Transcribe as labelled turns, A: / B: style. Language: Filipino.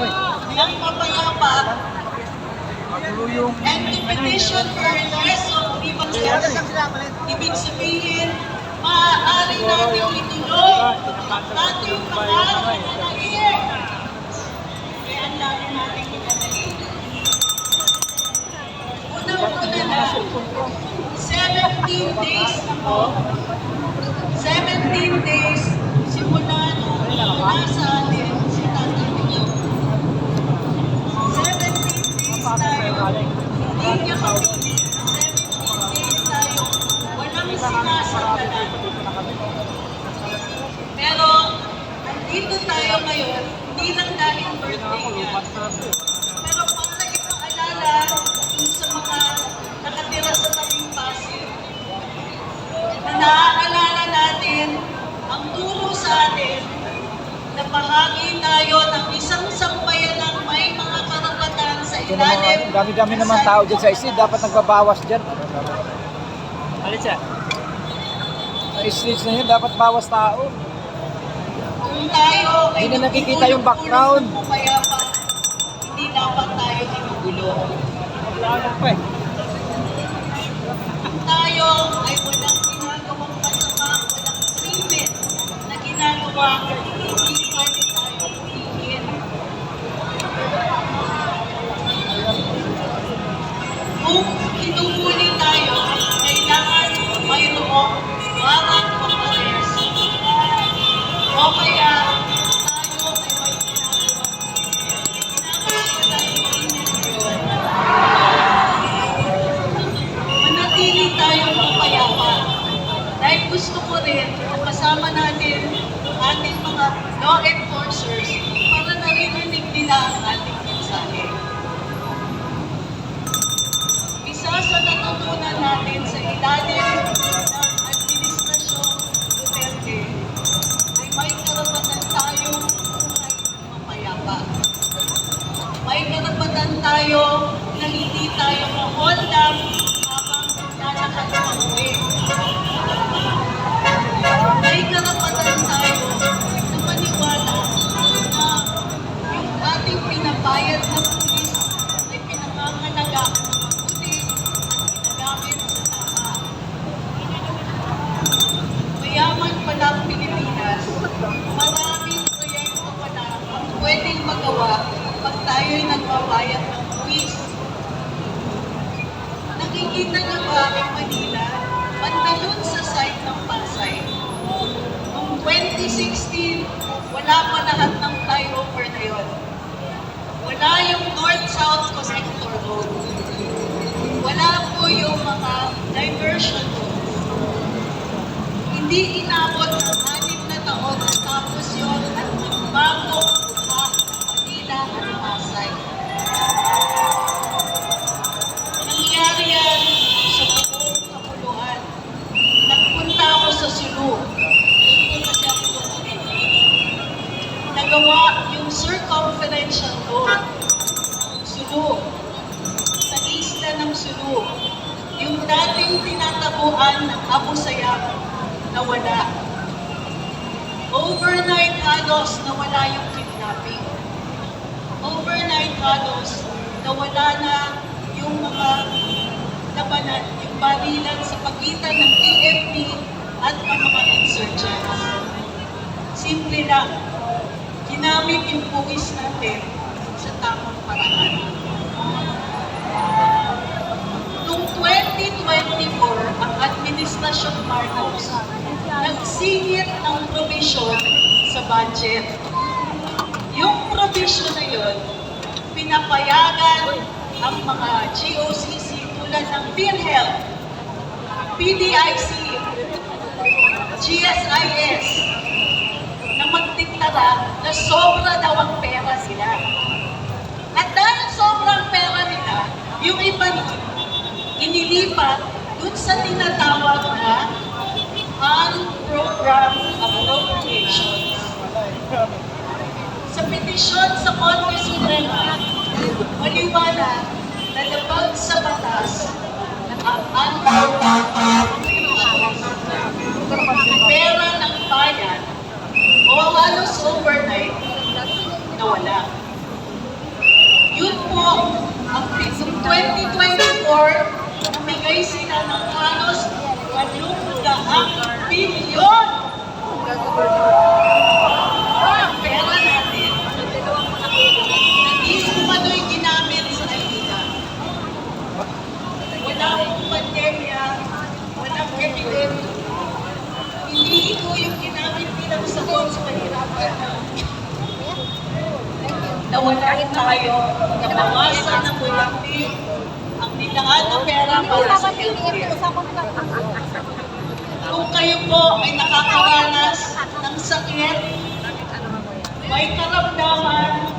A: ng mapayapa and petition for redress of grievances. Ibig sabihin, maaari natin ituloy ang ating pangarap na naiir. Kaya ang dami natin kinalain. Unang-una na, 17 days na po. 17 days simula nung wala sa atin si Tatay Digong. 17 days tayo, hindi niya kapigil. 17 days tayo, walang sinasandalan. Pero, andito tayo ngayon, hindi lang dahil birthday niya. Pero para ipaalala dun sa mga nakatira sa tabing Pasig, na naaalala natin ang turo sa atin na bahagi tayo ng isang sambayan ng may mga karapatan sa ilalim.
B: Dami-dami naman tao dyan sa ISID, dapat nagbabawas dyan. Alin siya? Sa ISID na yun, dapat bawas tao.
A: Kung tayo ay
B: hindi na nakikita yung background.
A: Payapa, hindi dapat tayo ginugulo. Kung tayo ay walang ginagawang masama, walang krimen na ginagawa, hindi pwede tayo piliin. Kung hinuhuli tayo, kailangan mayroong warrant of arrest. O kaya tayo ay may ginagawa. Ginagawa tayo krimen. Manatili tayong mapayapa. Dahil gusto ko rin na kasama natin ang ating mga law enforcers para narinig nila ang ating mensahe. Isa sa natutunan natin sa ilalim ng Administrasyon Duterte ay may karapatan tayong buhay mapayapa. May karapatan tayo na hindi tayo ma-hold up habang lalakad ang uwi. May karapatan tayo na maniwala na yung ating pinabayad na pulis ay pinangangalagaan ng mabuti at ginagamit sa tama. Mayaman pala ang Pilipinas, maraming proyekto pala ang pwedeng magawa pag tayo'y nagbabayad ng buwis. Nakikita na ba ang Manila, banda dun sa site ng Pasay? Noong 2016, wala pa lahat ng flyover na yun. Wala yung North-South Connector Road. Wala po yung mga diversion roads. Hindi inabot ng 6 na taon tapos yun at magbago ang Manila at Pasay. Nangyari yan sa buong Kapuluan. Nagpunta ako sa Sulu. Doon po kasi ako lumaki. Nagawa yung circumferential road ng Sulu. Sa isla ng Sulu. Yung dating tinatabuan ng Abu Sayyaf na wala. Overnight halos nawala yung kidnapping. Overnight halos nawala na yung mga labanan, yung barilan sa pagitan ng AFP at ng mga insurgents. Simple lang, ginamit yung buwis natin sa tamang paraan. Noong 2024, ang Administrasyon Marcos nagsingit ng provision sa budget. Yung provision na yun, pinapayagan ang mga GOCC tulad ng PhilHealth, PDIC, GSIS, na magdiktara na sobra daw ang pera sila. At dahil sobrang pera nila, yung iba inilipat dun sa tinatawag na on-program appropriations. Sa petisyon sa Korte Suprema, maliwanag na labag sa batas ang on-program appropriations. Pera ng bayan o halos overnight nawala. Yun po, ang 2024, namigay sila ng halos 8 bilyon. Ang pera natin, hindi sumano'y ginamit sa Aida. Wala pong pandemya, walang epidemic. Hindi ito yung ginamit nilang sagot sa kahirapan. Nawalan tayo, nabawasan ng bulati, ang nilaan ng pera para sa healthcare. Kung kayo po ay nakakaranas ng sakit, may karamdaman,